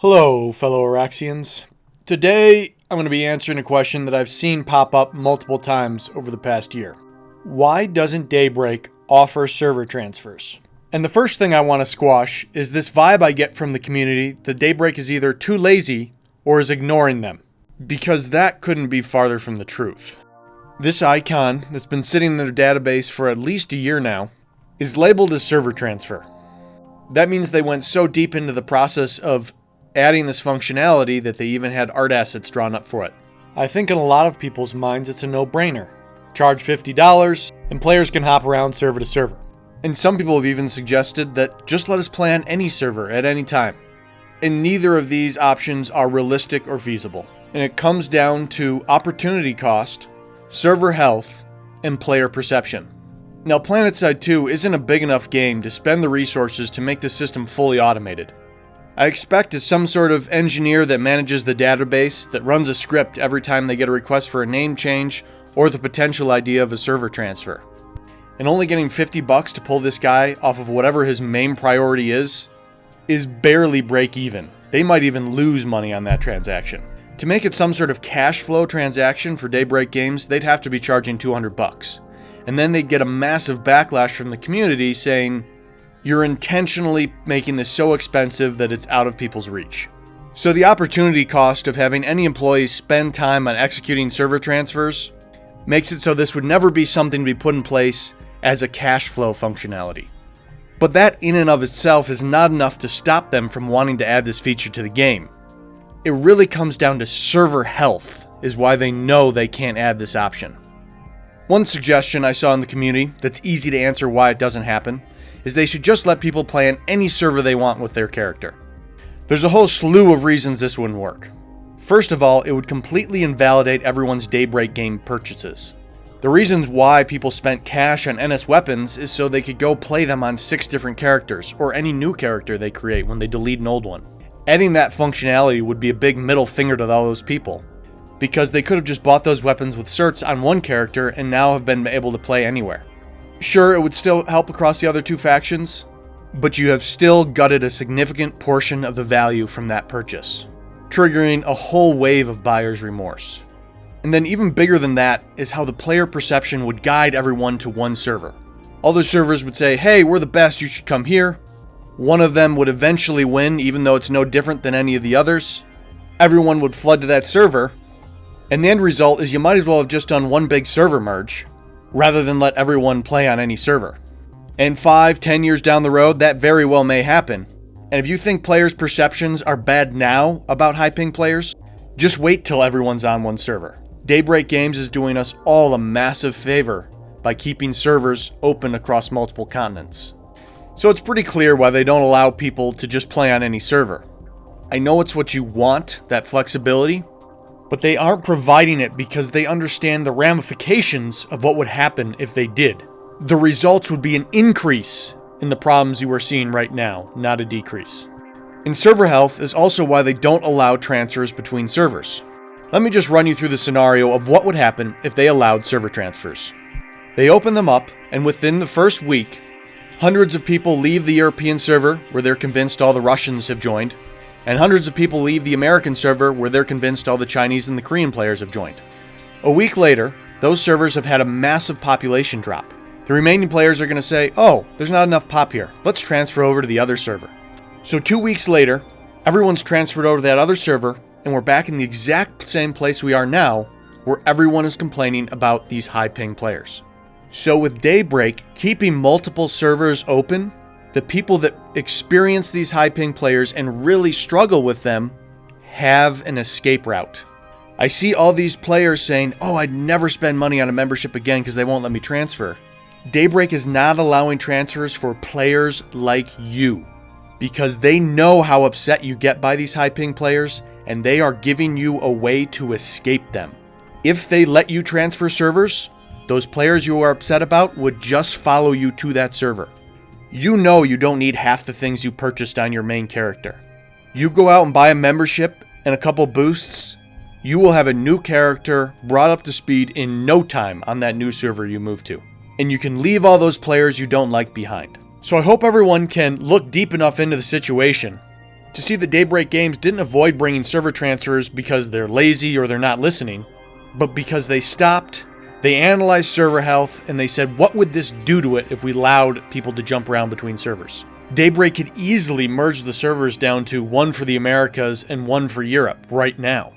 Hello, fellow Auraxians. Today, I'm going to be answering a question that I've seen pop up multiple times over the past year. Why doesn't Daybreak offer server transfers? And the first thing I want to squash is this vibe I get from the community that Daybreak is either too lazy or is ignoring them, because that couldn't be farther from the truth. This icon that's been sitting in their database for at least a year now is labeled as server transfer. That means they went so deep into the process of adding this functionality that they even had art assets drawn up for it. I think in a lot of people's minds it's a no-brainer. Charge $50 and players can hop around server to server. And some people have even suggested that just let us play on any server at any time. And neither of these options are realistic or feasible. And it comes down to opportunity cost, server health, and player perception. Now, Planeside 2 isn't a big enough game to spend the resources to make the system fully automated. I expect it's some sort of engineer that manages the database that runs a script every time they get a request for a name change or the potential idea of a server transfer. And only getting $50 to pull this guy off of whatever his main priority is barely break even. They might even lose money on that transaction. To make it some sort of cash flow transaction for Daybreak Games, they'd have to be charging $200. And then they'd get a massive backlash from the community saying, "You're intentionally making this so expensive that it's out of people's reach." So the opportunity cost of having any employees spend time on executing server transfers makes it so this would never be something to be put in place as a cash flow functionality. But that in and of itself is not enough to stop them from wanting to add this feature to the game. It really comes down to server health is why they know they can't add this option. One suggestion I saw in the community that's easy to answer why it doesn't happen is they should just let people play on any server they want with their character. There's a whole slew of reasons this wouldn't work. First of all, it would completely invalidate everyone's Daybreak game purchases. The reasons why people spent cash on NS weapons is so they could go play them on 6 different characters, or any new character they create when they delete an old one. Adding that functionality would be a big middle finger to all those people, because they could have just bought those weapons with certs on one character and now have been able to play anywhere. Sure, it would still help across the other two factions, but you have still gutted a significant portion of the value from that purchase, triggering a whole wave of buyer's remorse. And then even bigger than that is how the player perception would guide everyone to one server. All the servers would say, "Hey, we're the best, you should come here." One of them would eventually win, even though it's no different than any of the others. Everyone would flood to that server, and the end result is you might as well have just done one big server merge, rather than let everyone play on any server. And 5-10 years down the road, that very well may happen. And if you think players' perceptions are bad now about high ping players, just wait till everyone's on one server. Daybreak Games is doing us all a massive favor by keeping servers open across multiple continents. So it's pretty clear why they don't allow people to just play on any server. I know it's what you want, that flexibility, but they aren't providing it because they understand the ramifications of what would happen if they did. The results would be an increase in the problems you are seeing right now, not a decrease. And server health is also why they don't allow transfers between servers. Let me just run you through the scenario of what would happen if they allowed server transfers. They open them up, and within the first week, hundreds of people leave the European server where they're convinced all the Russians have joined, and hundreds of people leave the American server where they're convinced all the Chinese and the Korean players have joined. A week later, those servers have had a massive population drop. The remaining players are going to say, "Oh, there's not enough pop here. Let's transfer over to the other server." So 2 weeks later, everyone's transferred over to that other server, and we're back in the exact same place we are now, where everyone is complaining about these high ping players. So with Daybreak keeping multiple servers open, the people that experience these high ping players and really struggle with them have an escape route. I see all these players saying, "Oh, I'd never spend money on a membership again because they won't let me transfer." Daybreak is not allowing transfers for players like you, because they know how upset you get by these high ping players, and they are giving you a way to escape them. If they let you transfer servers, those players you are upset about would just follow you to that server. You know you don't need half the things you purchased on your main character. You go out and buy a membership and a couple boosts, you will have a new character brought up to speed in no time on that new server you move to. And you can leave all those players you don't like behind. So I hope everyone can look deep enough into the situation to see that Daybreak Games didn't avoid bringing server transfers because they're lazy or they're not listening, but because they stopped, they analyzed server health, and they said, what would this do to it if we allowed people to jump around between servers? Daybreak could easily merge the servers down to one for the Americas and one for Europe right now.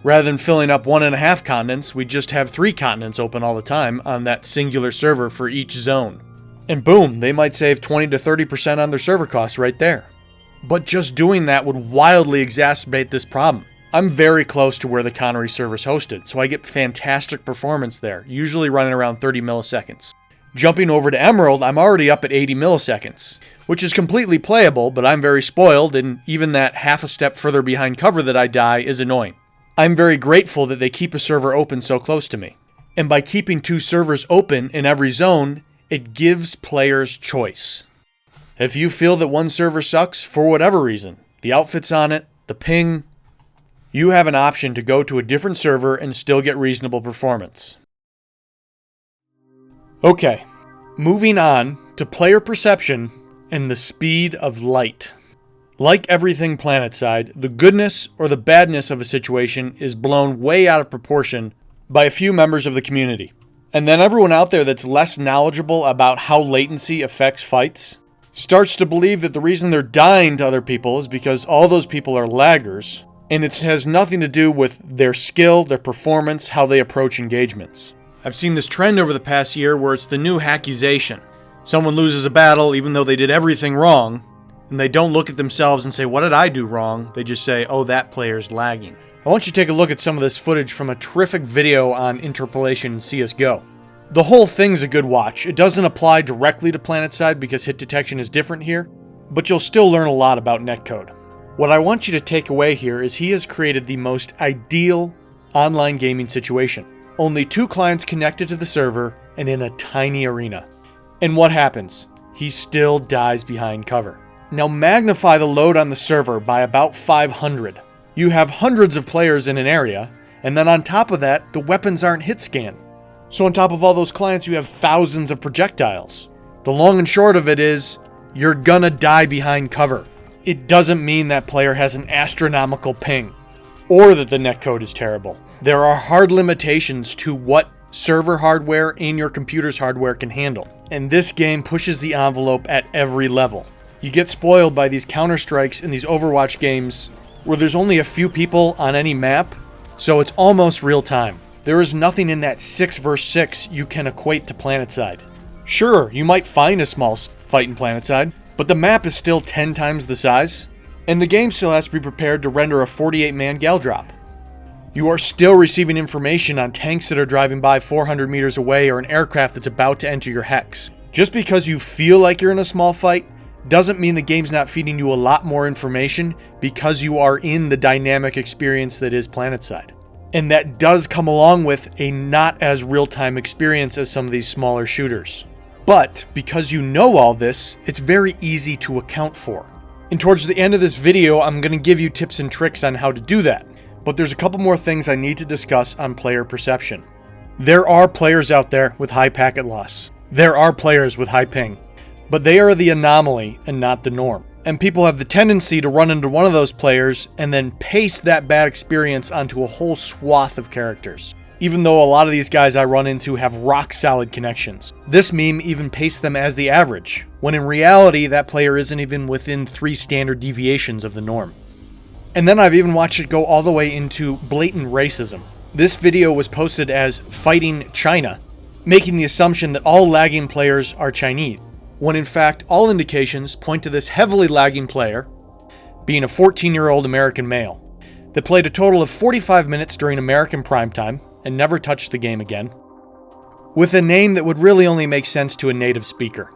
Rather than filling up 1.5 continents, we just have 3 continents open all the time on that singular server for each zone. And boom, they might save 20 to 30% on their server costs right there. But just doing that would wildly exacerbate this problem. I'm very close to where the Connery server's hosted, so I get fantastic performance there, usually running around 30 milliseconds. Jumping over to Emerald, I'm already up at 80 milliseconds, which is completely playable, but I'm very spoiled, and even that half a step further behind cover that I die is annoying. I'm very grateful that they keep a server open so close to me. And by keeping 2 servers open in every zone, it gives players choice. If you feel that one server sucks for whatever reason, the outfit's on it, the ping, you have an option to go to a different server and still get reasonable performance. Okay, moving on to player perception and the speed of light. Like everything Planeside, the goodness or the badness of a situation is blown way out of proportion by a few members of the community. And then everyone out there that's less knowledgeable about how latency affects fights starts to believe that the reason they're dying to other people is because all those people are laggers, and it has nothing to do with their skill, their performance, how they approach engagements. I've seen this trend over the past year where it's the new hackuzation. Someone loses a battle even though they did everything wrong, and they don't look at themselves and say, what did I do wrong? They just say, oh, that player's lagging. I want you to take a look at some of this footage from a terrific video on interpolation in CSGO. The whole thing's a good watch. It doesn't apply directly to Planeside because hit detection is different here, but you'll still learn a lot about netcode. What I want you to take away here is he has created the most ideal online gaming situation. Only 2 clients connected to the server and in a tiny arena. And what happens? He still dies behind cover. Now magnify the load on the server by about 500. You have hundreds of players in an area, and then on top of that, the weapons aren't hit scanned. So on top of all those clients, you have thousands of projectiles. The long and short of it is, you're gonna die behind cover. It doesn't mean that player has an astronomical ping, or that the netcode is terrible. There are hard limitations to what server hardware and your computer's hardware can handle. And this game pushes the envelope at every level. You get spoiled by these Counter-Strikes in these Overwatch games where there's only a few people on any map, so it's almost real time. There is nothing in that 6 vs 6 you can equate to Planeside. Sure, you might find a small fight in Planeside, but the map is still 10 times the size, and the game still has to be prepared to render a 48-man gal drop. You are still receiving information on tanks that are driving by 400 meters away or an aircraft that's about to enter your hex. Just because you feel like you're in a small fight doesn't mean the game's not feeding you a lot more information because you are in the dynamic experience that is Planeside. And that does come along with a not as real-time experience as some of these smaller shooters. But because you know all this, it's very easy to account for. And towards the end of this video, I'm going to give you tips and tricks on how to do that. But there's a couple more things I need to discuss on player perception. There are players out there with high packet loss. There are players with high ping. But they are the anomaly and not the norm. And people have the tendency to run into one of those players and then paste that bad experience onto a whole swath of characters. Even though a lot of these guys I run into have rock solid connections. This meme even pastes them as the average, when in reality that player isn't even within 3 standard deviations of the norm. And then I've even watched it go all the way into blatant racism. This video was posted as fighting China, making the assumption that all lagging players are Chinese, when in fact all indications point to this heavily lagging player being a 14-year-old American male that played a total of 45 minutes during American primetime and never touched the game again, with a name that would really only make sense to a native speaker.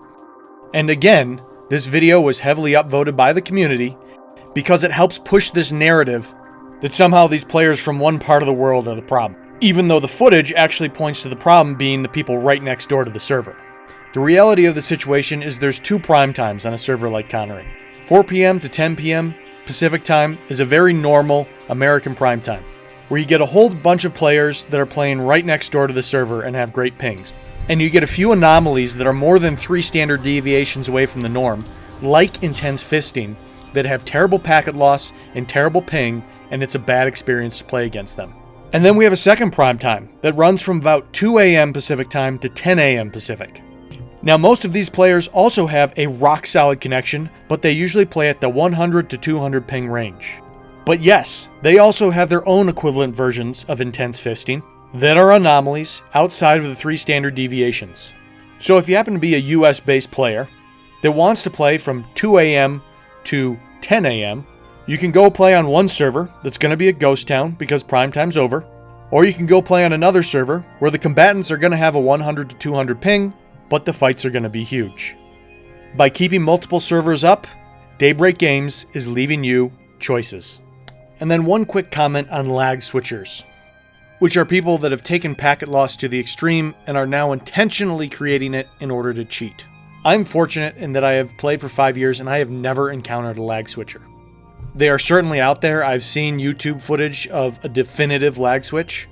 And again, this video was heavily upvoted by the community because it helps push this narrative that somehow these players from one part of the world are the problem, even though the footage actually points to the problem being the people right next door to the server. The reality of the situation is there's 2 prime times on a server like Connery. 4 p.m. to 10 p.m. Pacific time is a very normal American prime time, where you get a whole bunch of players that are playing right next door to the server and have great pings. And you get a few anomalies that are more than 3 standard deviations away from the norm, like intense fisting, that have terrible packet loss and terrible ping, and it's a bad experience to play against them. And then we have a second prime time that runs from about 2 a.m. Pacific time to 10 a.m. Pacific. Now, most of these players also have a rock-solid connection, but they usually play at the 100 to 200 ping range. But yes, they also have their own equivalent versions of intense fisting that are anomalies outside of the 3 standard deviations. So if you happen to be a US-based player that wants to play from 2 a.m. to 10 a.m., you can go play on one server that's going to be a ghost town because prime time's over, or you can go play on another server where the combatants are going to have a 100 to 200 ping, but the fights are going to be huge. By keeping multiple servers up, Daybreak Games is leaving you choices. And then one quick comment on lag switchers, which are people that have taken packet loss to the extreme and are now intentionally creating it in order to cheat. I'm fortunate in that I have played for 5 years and I have never encountered a lag switcher. They are certainly out there. I've seen YouTube footage of a definitive lag switch,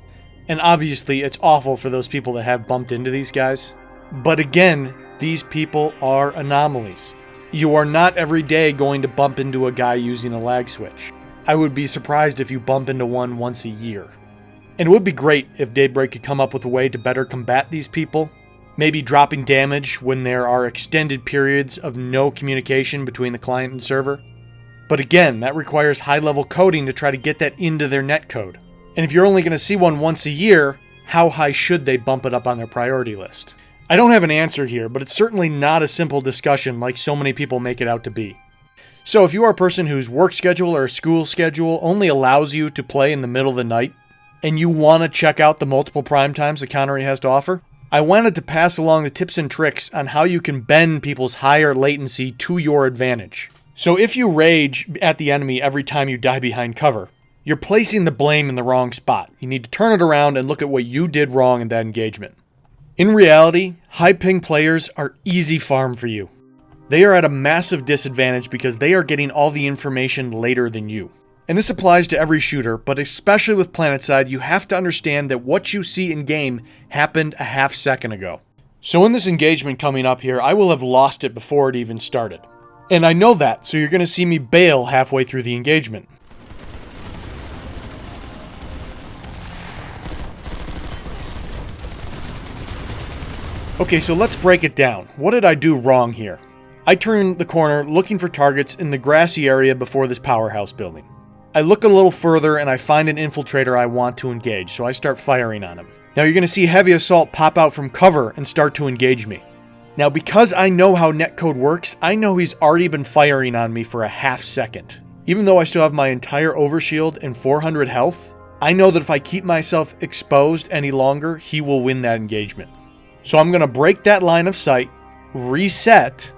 and obviously it's awful for those people that have bumped into these guys. But again, these people are anomalies. You are not every day going to bump into a guy using a lag switch. I would be surprised if you bump into one once a year. And it would be great if Daybreak could come up with a way to better combat these people, maybe dropping damage when there are extended periods of no communication between the client and server. But again, that requires high-level coding to try to get that into their netcode. And if you're only going to see one once a year, how high should they bump it up on their priority list? I don't have an answer here, but it's certainly not a simple discussion like so many people make it out to be. So if you are a person whose work schedule or school schedule only allows you to play in the middle of the night, and you want to check out the multiple prime times the counter has to offer, I wanted to pass along the tips and tricks on how you can bend people's higher latency to your advantage. So if you rage at the enemy every time you die behind cover, you're placing the blame in the wrong spot. You need to turn it around and look at what you did wrong in that engagement. In reality, high ping players are easy farm for you. They are at a massive disadvantage because they are getting all the information later than you. And this applies to every shooter, but especially with Planeside, you have to understand that what you see in game happened a half second ago. So in this engagement coming up here, I will have lost it before it even started. And I know that, so you're going to see me bail halfway through the engagement. Okay, so let's break it down. What did I do wrong here? I turned the corner looking for targets in the grassy area before this powerhouse building. I look a little further and I find an infiltrator I want to engage, so I start firing on him. Now you're going to see Heavy Assault pop out from cover and start to engage me. Now because I know how netcode works, I know he's already been firing on me for a half second. Even though I still have my entire overshield and 400 health, I know that if I keep myself exposed any longer, he will win that engagement. So I'm going to break that line of sight, reset,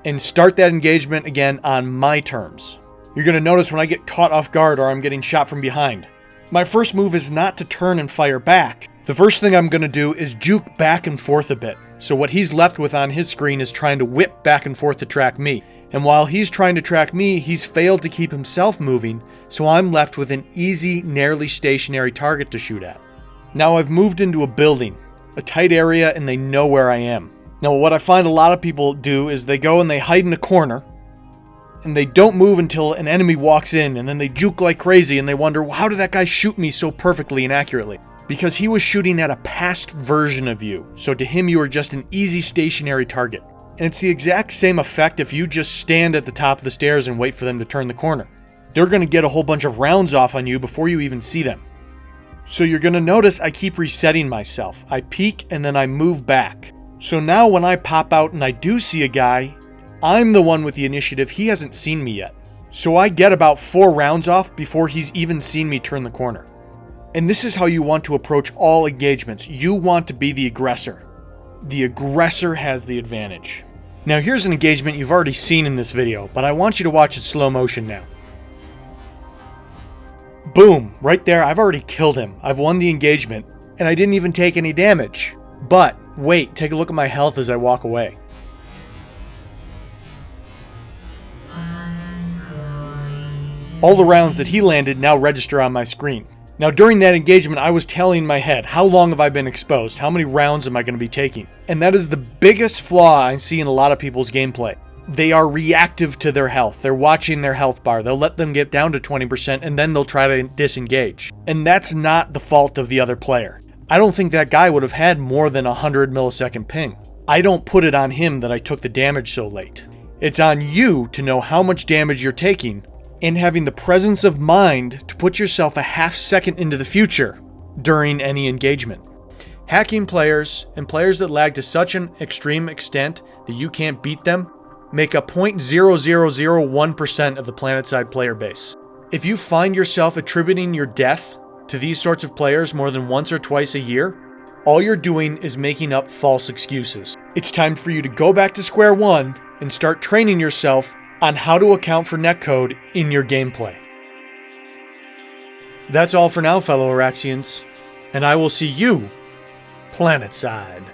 and start that engagement again on my terms. You're going to notice when I get caught off guard or I'm getting shot from behind, my first move is not to turn and fire back. The first thing I'm going to do is juke back and forth a bit. So what he's left with on his screen is trying to whip back and forth to track me. And while he's trying to track me, he's failed to keep himself moving, so I'm left with an easy, nearly stationary target to shoot at. Now I've moved into a building, a tight area, and they know where I am. Now what I find a lot of people do is they go and they hide in a corner, and they don't move until an enemy walks in, and then they juke like crazy, and they wonder, well, how did that guy shoot me so perfectly and accurately? Because he was shooting at a past version of you, so to him you are just an easy stationary target. And it's the exact same effect if you just stand at the top of the stairs and wait for them to turn the corner. They're going to get a whole bunch of rounds off on you before you even see them. So you're going to notice I keep resetting myself. I peek and then I move back. So now when I pop out and I do see a guy, I'm the one with the initiative. He hasn't seen me yet. So I get about 4 rounds off before he's even seen me turn the corner. And this is how you want to approach all engagements. You want to be the aggressor. The aggressor has the advantage. Now here's an engagement you've already seen in this video, but I want you to watch it slow motion now. Boom, right there, I've already killed him. I've won the engagement, and I didn't even take any damage. But, wait, take a look at my health as I walk away. All the rounds that he landed now register on my screen. Now during that engagement, I was telling in my head, how long have I been exposed? How many rounds am I going to be taking? And that is the biggest flaw I see in a lot of people's gameplay. they are reactive to their health. They're watching their health bar. They'll let them get down to 20% and then they'll try to disengage. And that's not the fault of the other player. I don't think that guy would have had more than 100 millisecond ping. I don't put it on him that I took the damage so late. It's on you to know how much damage you're taking and having the presence of mind to put yourself a half second into the future during any engagement. Hacking players and players that lag to such an extreme extent that you can't beat them make up 0.0001% of the Planeside player base. If you find yourself attributing your death to these sorts of players more than once or twice a year, all you're doing is making up false excuses. It's time for you to go back to square one and start training yourself on how to account for netcode in your gameplay. That's all for now, fellow Auraxians, and I will see you Planeside.